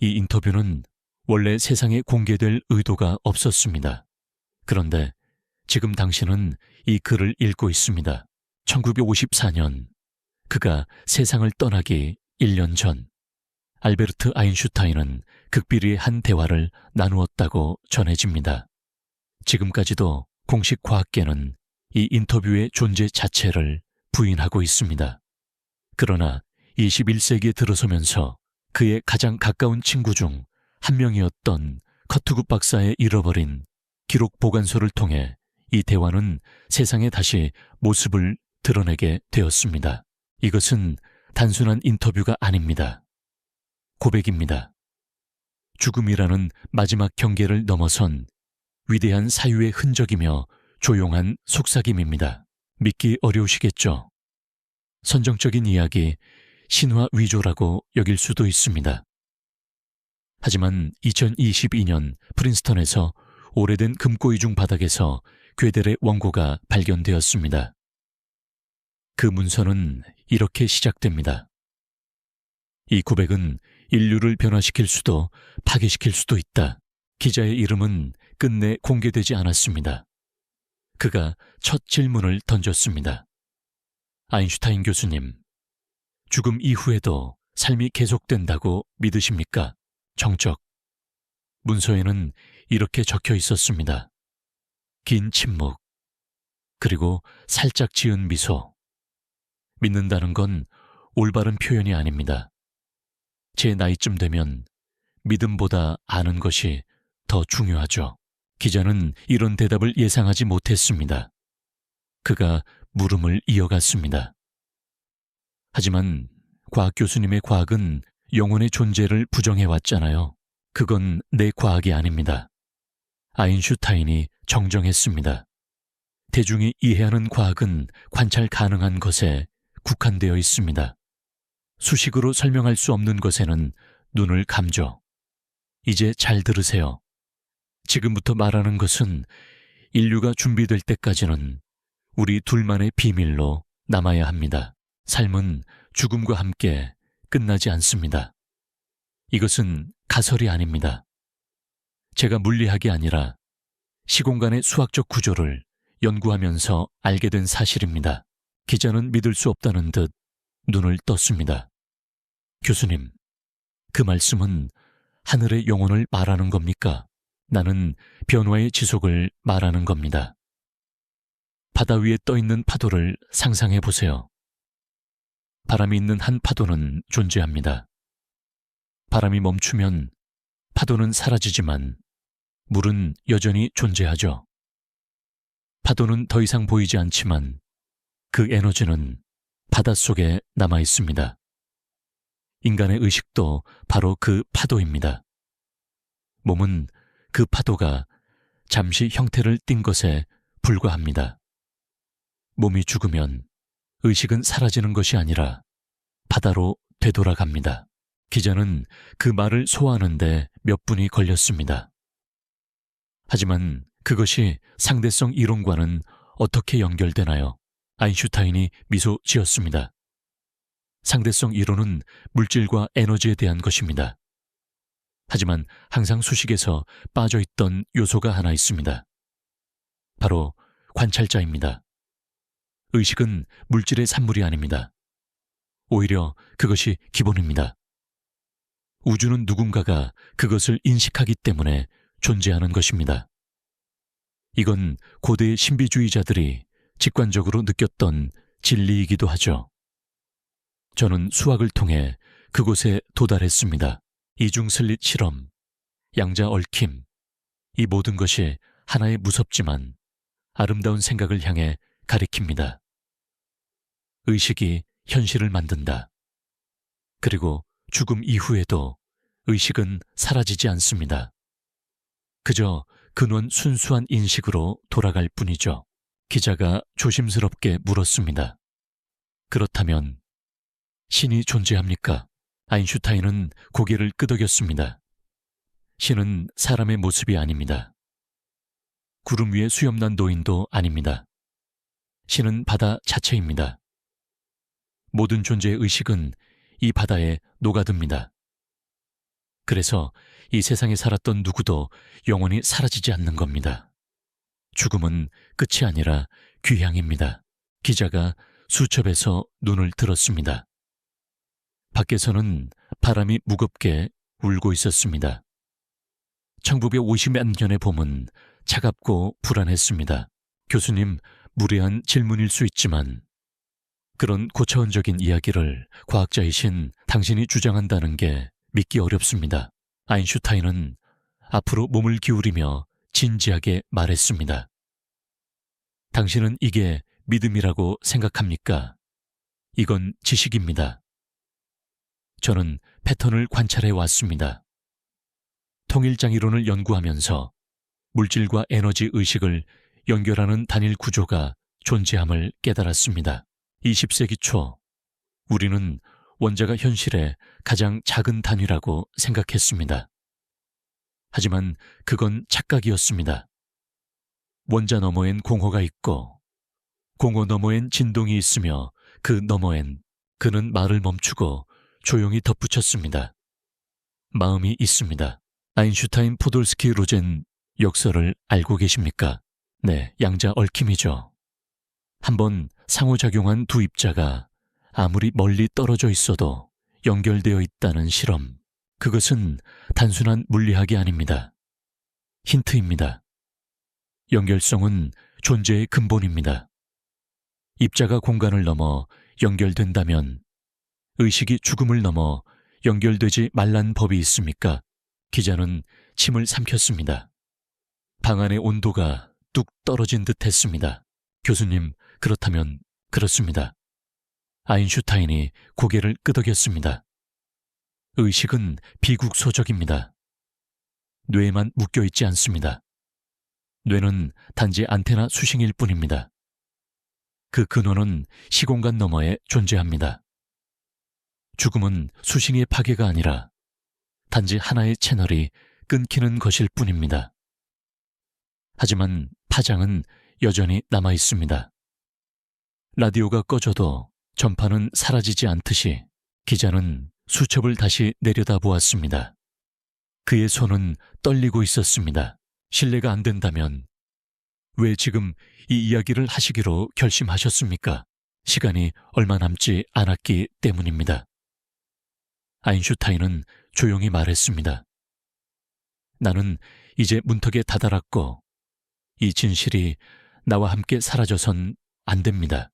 이 인터뷰는 원래 세상에 공개될 의도가 없었습니다. 그런데 지금 당신은 이 글을 읽고 있습니다. 1954년 그가 세상을 떠나기 1년 전 알베르트 아인슈타인은 극비리의 한 대화를 나누었다고 전해집니다. 지금까지도 공식 과학계는 이 인터뷰의 존재 자체를 부인하고 있습니다. 그러나 21세기에 들어서면서 그의 가장 가까운 친구 중 한 명이었던 커트굿 박사의 잃어버린 기록 보관소를 통해 이 대화는 세상에 다시 모습을 드러내게 되었습니다. 이것은 단순한 인터뷰가 아닙니다. 고백입니다. 죽음이라는 마지막 경계를 넘어선 위대한 사유의 흔적이며 조용한 속삭임입니다. 믿기 어려우시겠죠? 선정적인 이야기, 신화 위조라고 여길 수도 있습니다. 하지만 2022년 프린스턴에서 오래된 금고이중 바닥에서 괴델의 원고가 발견되었습니다. 그 문서는 이렇게 시작됩니다. 이 고백은 인류를 변화시킬 수도 파괴시킬 수도 있다. 기자의 이름은 끝내 공개되지 않았습니다. 그가 첫 질문을 던졌습니다. 아인슈타인 교수님, 죽음 이후에도 삶이 계속된다고 믿으십니까? 정적. 문서에는 이렇게 적혀 있었습니다. 긴 침묵, 그리고 살짝 지은 미소. 믿는다는 건 올바른 표현이 아닙니다. 제 나이쯤 되면 믿음보다 아는 것이 더 중요하죠. 기자는 이런 대답을 예상하지 못했습니다. 그가 물음을 이어갔습니다. 하지만 과학 교수님의 과학은 영혼의 존재를 부정해왔잖아요. 그건 내 과학이 아닙니다. 아인슈타인이 정정했습니다. 대중이 이해하는 과학은 관찰 가능한 것에 국한되어 있습니다. 수식으로 설명할 수 없는 것에는 눈을 감죠. 이제 잘 들으세요. 지금부터 말하는 것은 인류가 준비될 때까지는 우리 둘만의 비밀로 남아야 합니다. 삶은 죽음과 함께 끝나지 않습니다. 이것은 가설이 아닙니다. 제가 물리학이 아니라 시공간의 수학적 구조를 연구하면서 알게 된 사실입니다. 기자는 믿을 수 없다는 듯 눈을 떴습니다. 교수님, 그 말씀은 하늘의 영혼을 말하는 겁니까? 나는 변화의 지속을 말하는 겁니다. 바다 위에 떠있는 파도를 상상해 보세요. 바람이 있는 한 파도는 존재합니다. 바람이 멈추면 파도는 사라지지만 물은 여전히 존재하죠. 파도는 더 이상 보이지 않지만 그 에너지는 바닷속에 남아 있습니다. 인간의 의식도 바로 그 파도입니다. 몸은 그 파도가 잠시 형태를 띈 것에 불과합니다. 몸이 죽으면 의식은 사라지는 것이 아니라 바다로 되돌아갑니다. 기자는 그 말을 소화하는데 몇 분이 걸렸습니다. 하지만 그것이 상대성 이론과는 어떻게 연결되나요? 아인슈타인이 미소 지었습니다. 상대성 이론은 물질과 에너지에 대한 것입니다. 하지만 항상 수식에서 빠져있던 요소가 하나 있습니다. 바로 관찰자입니다. 의식은 물질의 산물이 아닙니다. 오히려 그것이 기본입니다. 우주는 누군가가 그것을 인식하기 때문에 존재하는 것입니다. 이건 고대 신비주의자들이 직관적으로 느꼈던 진리이기도 하죠. 저는 수학을 통해 그곳에 도달했습니다. 이중슬릿 실험, 양자 얽힘, 이 모든 것이 하나의 무섭지만 아름다운 생각을 향해 가리킵니다. 의식이 현실을 만든다. 그리고 죽음 이후에도 의식은 사라지지 않습니다. 그저 근원 순수한 인식으로 돌아갈 뿐이죠. 기자가 조심스럽게 물었습니다. 그렇다면 신이 존재합니까? 아인슈타인은 고개를 끄덕였습니다. 신은 사람의 모습이 아닙니다. 구름 위에 수염난 노인도 아닙니다. 신은 바다 자체입니다. 모든 존재의 의식은 이 바다에 녹아듭니다. 그래서 이 세상에 살았던 누구도 영원히 사라지지 않는 겁니다. 죽음은 끝이 아니라 귀향입니다. 기자가 수첩에서 눈을 들었습니다. 밖에서는 바람이 무겁게 울고 있었습니다. 1950몇 년의 봄은 차갑고 불안했습니다. 교수님, 무례한 질문일 수 있지만 그런 고차원적인 이야기를 과학자이신 당신이 주장한다는 게 믿기 어렵습니다. 아인슈타인은 앞으로 몸을 기울이며 진지하게 말했습니다. 당신은 이게 믿음이라고 생각합니까? 이건 지식입니다. 저는 패턴을 관찰해 왔습니다. 통일장이론을 연구하면서 물질과 에너지 의식을 연결하는 단일 구조가 존재함을 깨달았습니다. 20세기 초 우리는 원자가 현실의 가장 작은 단위라고 생각했습니다. 하지만 그건 착각이었습니다. 원자 너머엔 공허가 있고 공허 너머엔 진동이 있으며 그 너머엔 그는 말을 멈추고 조용히 덧붙였습니다. 마음이 있습니다. 아인슈타인, 포돌스키, 로젠 역설을 알고 계십니까? 네, 양자 얽힘이죠. 한번 상호작용한 두 입자가 아무리 멀리 떨어져 있어도 연결되어 있다는 실험. 그것은 단순한 물리학이 아닙니다. 힌트입니다. 연결성은 존재의 근본입니다. 입자가 공간을 넘어 연결된다면 의식이 죽음을 넘어 연결되지 말란 법이 있습니까? 기자는 침을 삼켰습니다. 방 안의 온도가 뚝 떨어진 듯 했습니다. 교수님, 그렇다면 그렇습니다. 아인슈타인이 고개를 끄덕였습니다. 의식은 비국소적입니다. 뇌에만 묶여있지 않습니다. 뇌는 단지 안테나 수신일 뿐입니다. 그 근원은 시공간 너머에 존재합니다. 죽음은 수신의 파괴가 아니라 단지 하나의 채널이 끊기는 것일 뿐입니다. 하지만 파장은 여전히 남아 있습니다. 라디오가 꺼져도 전파는 사라지지 않듯이 기자는 수첩을 다시 내려다보았습니다. 그의 손은 떨리고 있었습니다. 신뢰가 안 된다면 왜 지금 이 이야기를 하시기로 결심하셨습니까? 시간이 얼마 남지 않았기 때문입니다. 아인슈타인은 조용히 말했습니다. 나는 이제 문턱에 다다랐고 이 진실이 나와 함께 사라져선 안 됩니다.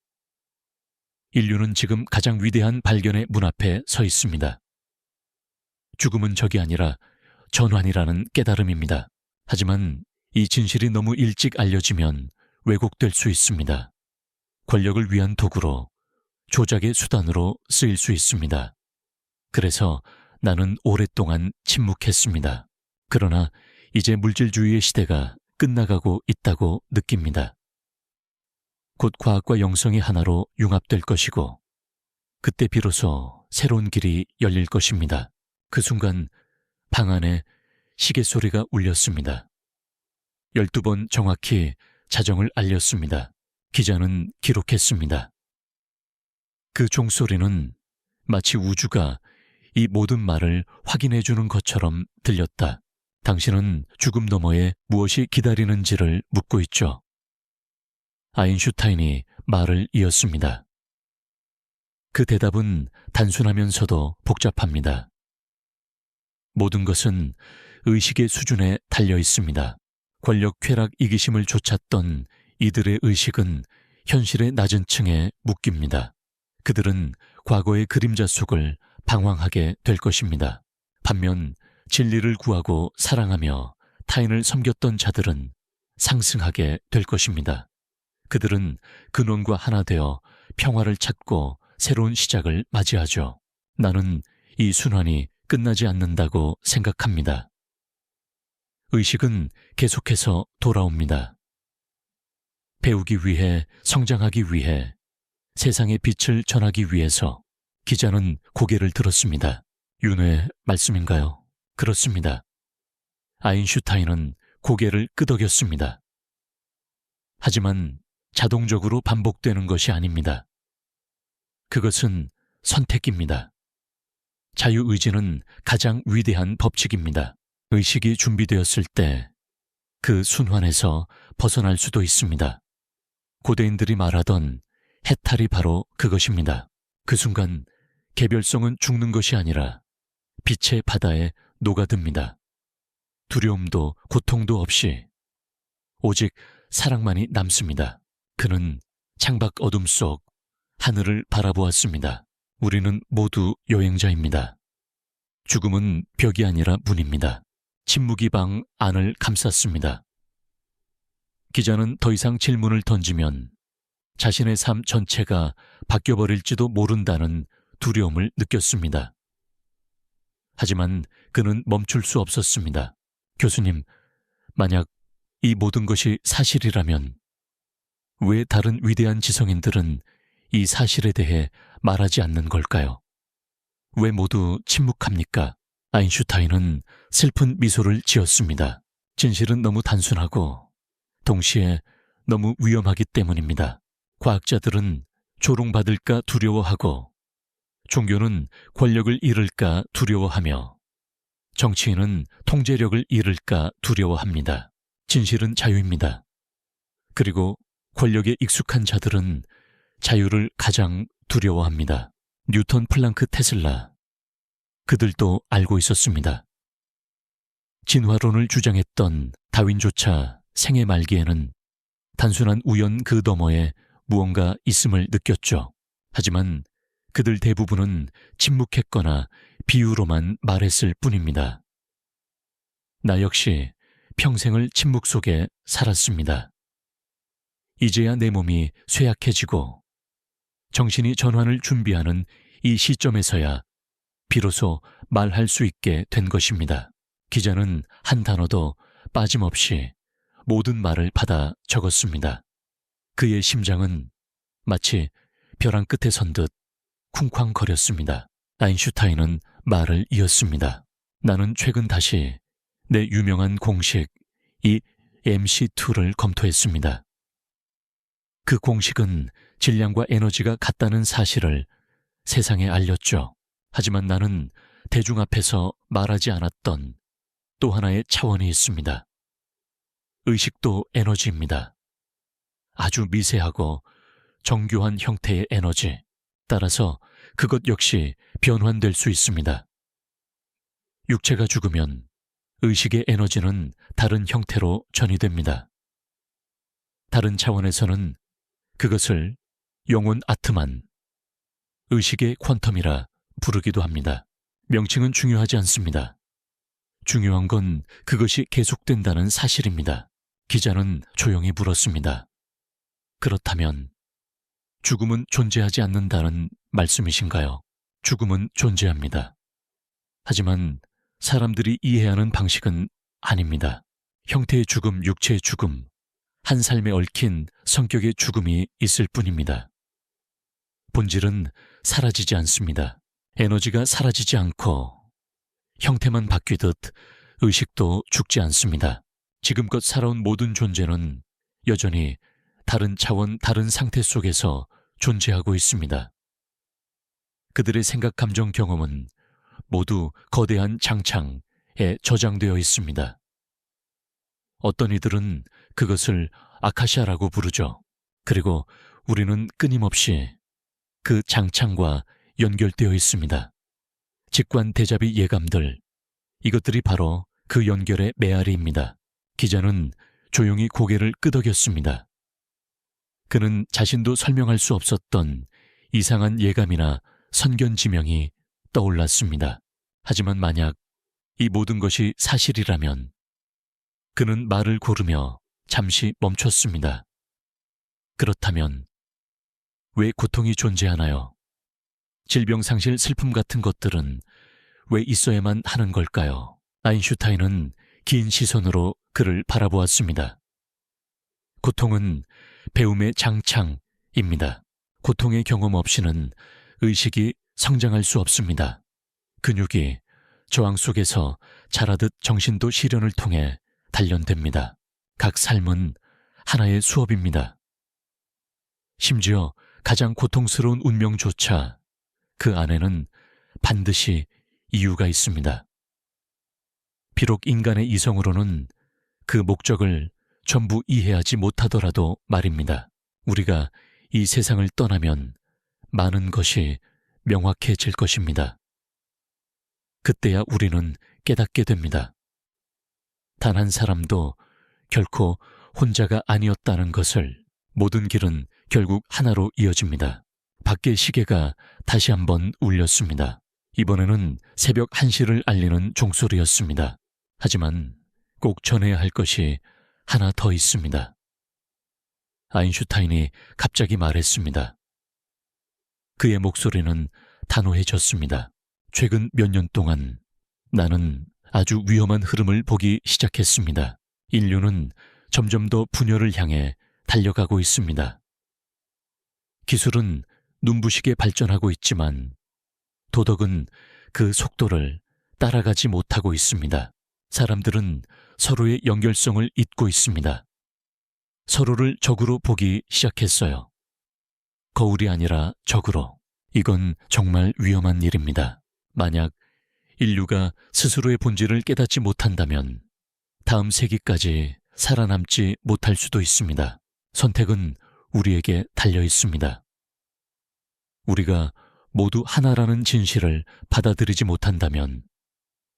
인류는 지금 가장 위대한 발견의 문 앞에 서 있습니다. 죽음은 적이 아니라 전환이라는 깨달음입니다. 하지만 이 진실이 너무 일찍 알려지면 왜곡될 수 있습니다. 권력을 위한 도구로, 조작의 수단으로 쓰일 수 있습니다. 그래서 나는 오랫동안 침묵했습니다. 그러나 이제 물질주의의 시대가 끝나가고 있다고 느낍니다. 곧 과학과 영성이 하나로 융합될 것이고 그때 비로소 새로운 길이 열릴 것입니다. 그 순간 방 안에 시계 소리가 울렸습니다. 12번 정확히 자정을 알렸습니다. 기자는 기록했습니다. 그 종소리는 마치 우주가 이 모든 말을 확인해주는 것처럼 들렸다. 당신은 죽음 너머에 무엇이 기다리는지를 묻고 있죠. 아인슈타인이 말을 이었습니다. 그 대답은 단순하면서도 복잡합니다. 모든 것은 의식의 수준에 달려 있습니다. 권력 쾌락 이기심을 좇았던 이들의 의식은 현실의 낮은 층에 묶입니다. 그들은 과거의 그림자 속을 방황하게 될 것입니다. 반면 진리를 구하고 사랑하며 타인을 섬겼던 자들은 상승하게 될 것입니다. 그들은 근원과 하나 되어 평화를 찾고 새로운 시작을 맞이하죠. 나는 이 순환이 끝나지 않는다고 생각합니다. 의식은 계속해서 돌아옵니다. 배우기 위해, 성장하기 위해, 세상의 빛을 전하기 위해서. 기자는 고개를 들었습니다. 윤회 말씀인가요? 그렇습니다. 아인슈타인은 고개를 끄덕였습니다. 하지만 자동적으로 반복되는 것이 아닙니다. 그것은 선택입니다. 자유의지는 가장 위대한 법칙입니다. 의식이 준비되었을 때 그 순환에서 벗어날 수도 있습니다. 고대인들이 말하던 해탈이 바로 그것입니다. 그 순간 개별성은 죽는 것이 아니라 빛의 바다에 녹아듭니다. 두려움도 고통도 없이 오직 사랑만이 남습니다. 그는 창밖 어둠 속 하늘을 바라보았습니다. 우리는 모두 여행자입니다. 죽음은 벽이 아니라 문입니다. 침묵이 방 안을 감쌌습니다. 기자는 더 이상 질문을 던지면 자신의 삶 전체가 바뀌어버릴지도 모른다는 두려움을 느꼈습니다. 하지만 그는 멈출 수 없었습니다. 교수님, 만약 이 모든 것이 사실이라면 왜 다른 위대한 지성인들은 이 사실에 대해 말하지 않는 걸까요? 왜 모두 침묵합니까? 아인슈타인은 슬픈 미소를 지었습니다. 진실은 너무 단순하고 동시에 너무 위험하기 때문입니다. 과학자들은 조롱받을까 두려워하고 종교는 권력을 잃을까 두려워하며 정치인은 통제력을 잃을까 두려워합니다. 진실은 자유입니다. 그리고 권력에 익숙한 자들은 자유를 가장 두려워합니다. 뉴턴, 플랑크, 테슬라, 그들도 알고 있었습니다. 진화론을 주장했던 다윈조차 생애 말기에는 단순한 우연 그 너머에 무언가 있음을 느꼈죠. 하지만 그들 대부분은 침묵했거나 비유로만 말했을 뿐입니다. 나 역시 평생을 침묵 속에 살았습니다. 이제야 내 몸이 쇠약해지고 정신이 전환을 준비하는 이 시점에서야 비로소 말할 수 있게 된 것입니다. 기자는 한 단어도 빠짐없이 모든 말을 받아 적었습니다. 그의 심장은 마치 벼랑 끝에 선 듯 쿵쾅거렸습니다. 아인슈타인은 말을 이었습니다. 나는 최근 다시 내 유명한 공식, 이 MC2를 검토했습니다. 그 공식은 질량과 에너지가 같다는 사실을 세상에 알렸죠. 하지만 나는 대중 앞에서 말하지 않았던 또 하나의 차원이 있습니다. 의식도 에너지입니다. 아주 미세하고 정교한 형태의 에너지. 따라서 그것 역시 변환될 수 있습니다. 육체가 죽으면 의식의 에너지는 다른 형태로 전이됩니다. 다른 차원에서는 그것을 영혼 아트만, 의식의 퀀텀이라 부르기도 합니다. 명칭은 중요하지 않습니다. 중요한 건 그것이 계속된다는 사실입니다. 기자는 조용히 물었습니다. 그렇다면 죽음은 존재하지 않는다는 말씀이신가요? 죽음은 존재합니다. 하지만 사람들이 이해하는 방식은 아닙니다. 형태의 죽음, 육체의 죽음, 한 삶에 얽힌 성격의 죽음이 있을 뿐입니다. 본질은 사라지지 않습니다. 에너지가 사라지지 않고 형태만 바뀌듯 의식도 죽지 않습니다. 지금껏 살아온 모든 존재는 여전히 다른 차원, 다른 상태 속에서 존재하고 있습니다. 그들의 생각, 감정, 경험은 모두 거대한 장창에 저장되어 있습니다. 어떤 이들은 그것을 아카시아라고 부르죠. 그리고 우리는 끊임없이 그 장창과 연결되어 있습니다. 직관, 대자비, 예감들, 이것들이 바로 그 연결의 메아리입니다. 기자는 조용히 고개를 끄덕였습니다. 그는 자신도 설명할 수 없었던 이상한 예감이나 선견지명이 떠올랐습니다. 하지만 만약 이 모든 것이 사실이라면 그는 말을 고르며 잠시 멈췄습니다. 그렇다면 왜 고통이 존재하나요? 질병, 상실, 슬픔 같은 것들은 왜 있어야만 하는 걸까요? 아인슈타인은 긴 시선으로 그를 바라보았습니다. 고통은 배움의 장창입니다. 고통의 경험 없이는 의식이 성장할 수 없습니다. 근육이 저항 속에서 자라듯 정신도 시련을 통해 단련됩니다. 각 삶은 하나의 수업입니다. 심지어 가장 고통스러운 운명조차 그 안에는 반드시 이유가 있습니다. 비록 인간의 이성으로는 그 목적을 전부 이해하지 못하더라도 말입니다. 우리가 이 세상을 떠나면 많은 것이 명확해질 것입니다. 그때야 우리는 깨닫게 됩니다. 단 한 사람도 결코 혼자가 아니었다는 것을. 모든 길은 결국 하나로 이어집니다. 밖의 시계가 다시 한번 울렸습니다. 이번에는 새벽 1시를 알리는 종소리였습니다. 하지만 꼭 전해야 할 것이 하나 더 있습니다. 아인슈타인이 갑자기 말했습니다. 그의 목소리는 단호해졌습니다. 최근 몇 년 동안 나는 아주 위험한 흐름을 보기 시작했습니다. 인류는 점점 더 분열을 향해 달려가고 있습니다. 기술은 눈부시게 발전하고 있지만 도덕은 그 속도를 따라가지 못하고 있습니다. 사람들은 서로의 연결성을 잊고 있습니다. 서로를 적으로 보기 시작했어요. 거울이 아니라 적으로. 이건 정말 위험한 일입니다. 만약 인류가 스스로의 본질을 깨닫지 못한다면 다음 세기까지 살아남지 못할 수도 있습니다. 선택은 우리에게 달려 있습니다. 우리가 모두 하나라는 진실을 받아들이지 못한다면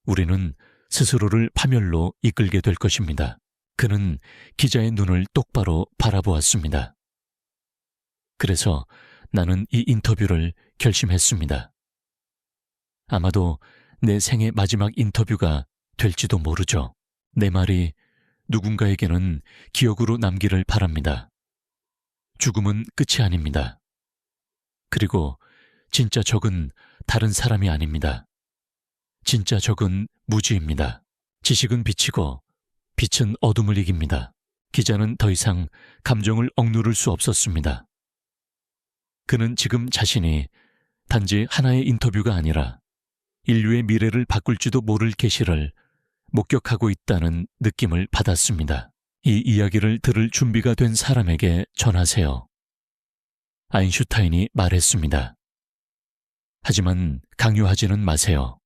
우리는 스스로를 파멸로 이끌게 될 것입니다. 그는 기자의 눈을 똑바로 바라보았습니다. 그래서 나는 이 인터뷰를 결심했습니다. 아마도 내 생의 마지막 인터뷰가 될지도 모르죠. 내 말이 누군가에게는 기억으로 남기를 바랍니다. 죽음은 끝이 아닙니다. 그리고 진짜 적은 다른 사람이 아닙니다. 진짜 적은 무지입니다. 지식은 빛이고 빛은 어둠을 이깁니다. 기자는 더 이상 감정을 억누를 수 없었습니다. 그는 지금 자신이 단지 하나의 인터뷰가 아니라 인류의 미래를 바꿀지도 모를 계시를 목격하고 있다는 느낌을 받았습니다. 이 이야기를 들을 준비가 된 사람에게 전하세요. 아인슈타인이 말했습니다. 하지만 강요하지는 마세요.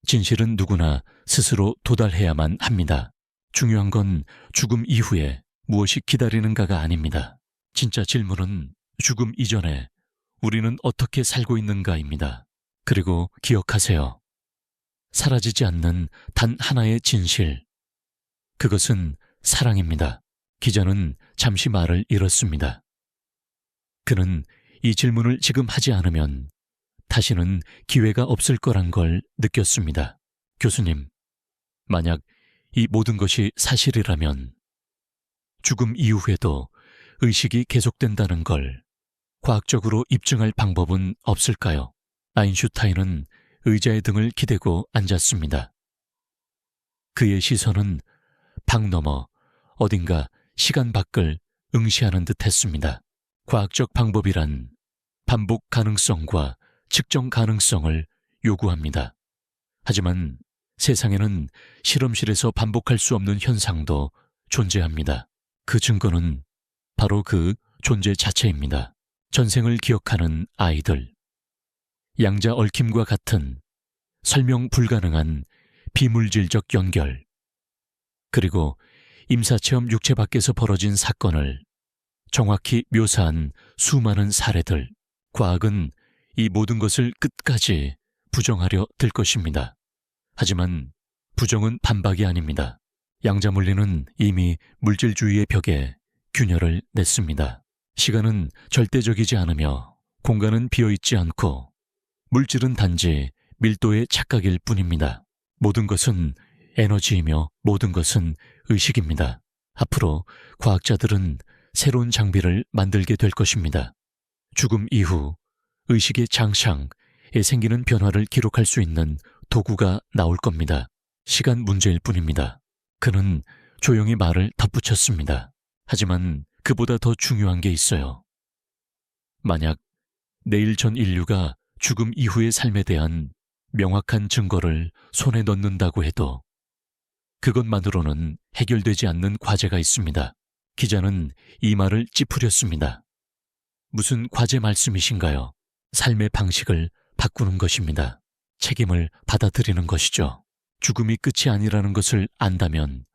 진실은 누구나 스스로 도달해야만 합니다. 중요한 건 죽음 이후에 무엇이 기다리는가가 아닙니다. 진짜 질문은 죽음 이전에 우리는 어떻게 살고 있는가입니다. 그리고 기억하세요. 사라지지 않는 단 하나의 진실. 그것은 사랑입니다. 기자는 잠시 말을 잃었습니다. 그는 이 질문을 지금 하지 않으면 다시는 기회가 없을 거란 걸 느꼈습니다. 교수님, 만약 이 모든 것이 사실이라면 죽음 이후에도 의식이 계속된다는 걸 과학적으로 입증할 방법은 없을까요? 아인슈타인은 의자의 등을 기대고 앉았습니다. 그의 시선은 방 너머 어딘가 시간 밖을 응시하는 듯 했습니다. 과학적 방법이란 반복 가능성과 측정 가능성을 요구합니다. 하지만 세상에는 실험실에서 반복할 수 없는 현상도 존재합니다. 그 증거는 바로 그 존재 자체입니다. 전생을 기억하는 아이들. 양자 얽힘과 같은 설명 불가능한 비물질적 연결. 그리고 임사체험 육체 밖에서 벌어진 사건을 정확히 묘사한 수많은 사례들. 과학은 이 모든 것을 끝까지 부정하려 들 것입니다. 하지만 부정은 반박이 아닙니다. 양자물리는 이미 물질주의의 벽에 균열을 냈습니다. 시간은 절대적이지 않으며 공간은 비어있지 않고 물질은 단지 밀도의 착각일 뿐입니다. 모든 것은 에너지이며 모든 것은 의식입니다. 앞으로 과학자들은 새로운 장비를 만들게 될 것입니다. 죽음 이후 의식의 장창에 생기는 변화를 기록할 수 있는 도구가 나올 겁니다. 시간 문제일 뿐입니다. 그는 조용히 말을 덧붙였습니다. 하지만 그보다 더 중요한 게 있어요. 만약 내일 전 인류가 죽음 이후의 삶에 대한 명확한 증거를 손에 넣는다고 해도 그것만으로는 해결되지 않는 과제가 있습니다. 기자는 이 말을 찌푸렸습니다. 무슨 과제 말씀이신가요? 삶의 방식을 바꾸는 것입니다. 책임을 받아들이는 것이죠. 죽음이 끝이 아니라는 것을 안다면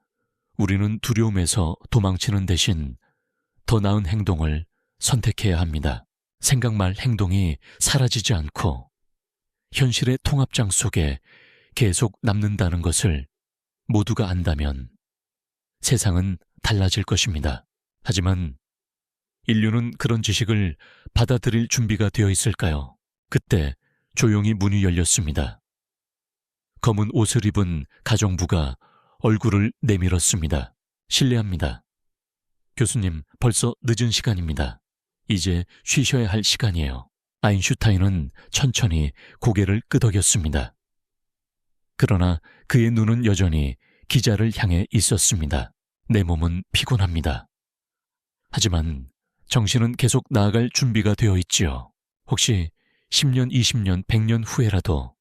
우리는 두려움에서 도망치는 대신 더 나은 행동을 선택해야 합니다. 생각 말 행동이 사라지지 않고 현실의 통합장 속에 계속 남는다는 것을 모두가 안다면 세상은 달라질 것입니다. 하지만 인류는 그런 지식을 받아들일 준비가 되어 있을까요? 그때 조용히 문이 열렸습니다. 검은 옷을 입은 가정부가 얼굴을 내밀었습니다. 실례합니다. 교수님, 벌써 늦은 시간입니다. 이제 쉬셔야 할 시간이에요. 아인슈타인은 천천히 고개를 끄덕였습니다. 그러나 그의 눈은 여전히 기자를 향해 있었습니다. 내 몸은 피곤합니다. 하지만 정신은 계속 나아갈 준비가 되어 있지요. 혹시 10년, 20년, 100년 후에라도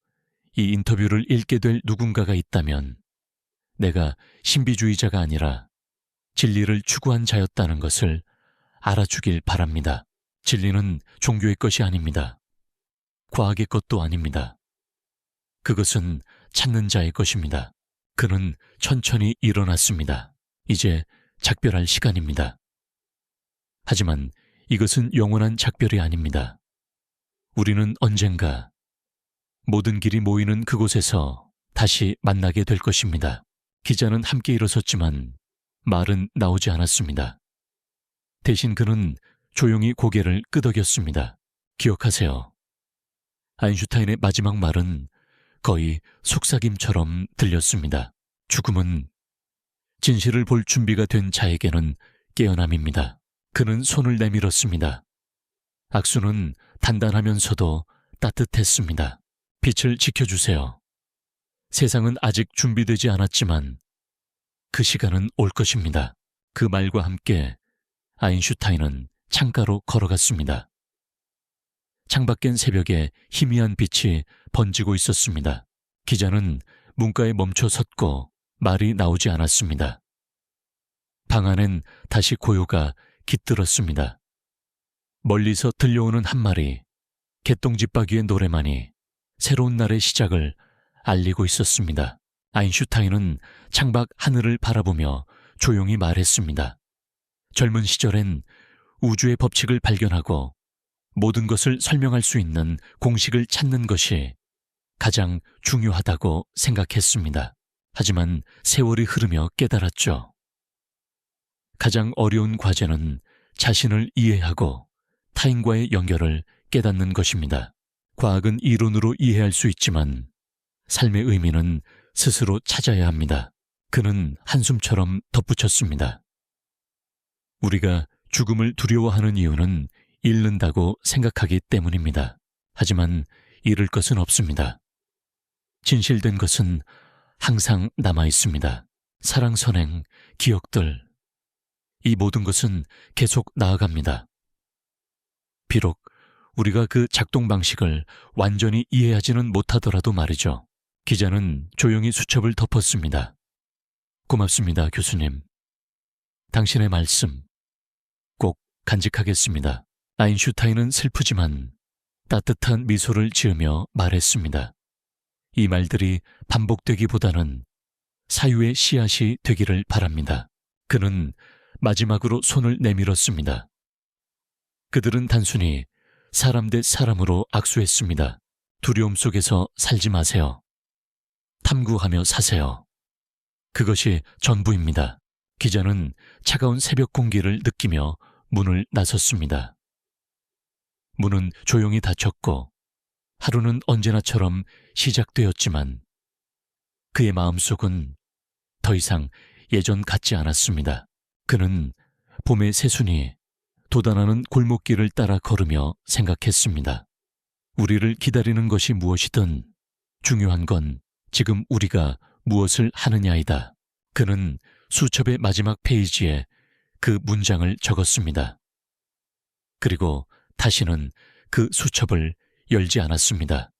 이 인터뷰를 읽게 될 누군가가 있다면 내가 신비주의자가 아니라 진리를 추구한 자였다는 것을 알아주길 바랍니다. 진리는 종교의 것이 아닙니다. 과학의 것도 아닙니다. 그것은 찾는 자의 것입니다. 그는 천천히 일어났습니다. 이제 작별할 시간입니다. 하지만 이것은 영원한 작별이 아닙니다. 우리는 언젠가 모든 길이 모이는 그곳에서 다시 만나게 될 것입니다. 기자는 함께 일어섰지만 말은 나오지 않았습니다. 대신 그는 조용히 고개를 끄덕였습니다. 기억하세요. 아인슈타인의 마지막 말은 거의 속삭임처럼 들렸습니다. 죽음은 진실을 볼 준비가 된 자에게는 깨어남입니다. 그는 손을 내밀었습니다. 악수는 단단하면서도 따뜻했습니다. 빛을 지켜주세요. 세상은 아직 준비되지 않았지만 그 시간은 올 것입니다. 그 말과 함께 아인슈타인은 창가로 걸어갔습니다. 창밖엔 새벽에 희미한 빛이 번지고 있었습니다. 기자는 문가에 멈춰 섰고 말이 나오지 않았습니다. 방 안엔 다시 고요가 깃들었습니다. 멀리서 들려오는 한 마리 개똥집바퀴의 노래만이 새로운 날의 시작을 알리고 있었습니다. 아인슈타인은 창밖 하늘을 바라보며 조용히 말했습니다. 젊은 시절엔 우주의 법칙을 발견하고 모든 것을 설명할 수 있는 공식을 찾는 것이 가장 중요하다고 생각했습니다. 하지만 세월이 흐르며 깨달았죠. 가장 어려운 과제는 자신을 이해하고 타인과의 연결을 깨닫는 것입니다. 과학은 이론으로 이해할 수 있지만 삶의 의미는 스스로 찾아야 합니다. 그는 한숨처럼 덧붙였습니다. 우리가 죽음을 두려워하는 이유는 잃는다고 생각하기 때문입니다. 하지만 잃을 것은 없습니다. 진실된 것은 항상 남아 있습니다. 사랑, 선행, 기억들, 이 모든 것은 계속 나아갑니다. 비록 우리가 그 작동 방식을 완전히 이해하지는 못하더라도 말이죠. 기자는 조용히 수첩을 덮었습니다. 고맙습니다, 교수님. 당신의 말씀 꼭 간직하겠습니다. 아인슈타인은 슬프지만 따뜻한 미소를 지으며 말했습니다. 이 말들이 반복되기보다는 사유의 씨앗이 되기를 바랍니다. 그는 마지막으로 손을 내밀었습니다. 그들은 단순히 사람 대 사람으로 악수했습니다. 두려움 속에서 살지 마세요. 탐구하며 사세요. 그것이 전부입니다. 기자는 차가운 새벽 공기를 느끼며 문을 나섰습니다. 문은 조용히 닫혔고 하루는 언제나처럼 시작되었지만 그의 마음속은 더 이상 예전 같지 않았습니다. 그는 봄의 새순이 돋아나는 골목길을 따라 걸으며 생각했습니다. 우리를 기다리는 것이 무엇이든 중요한 건 지금 우리가 무엇을 하느냐이다. 그는 수첩의 마지막 페이지에 그 문장을 적었습니다. 그리고 다시는 그 수첩을 열지 않았습니다.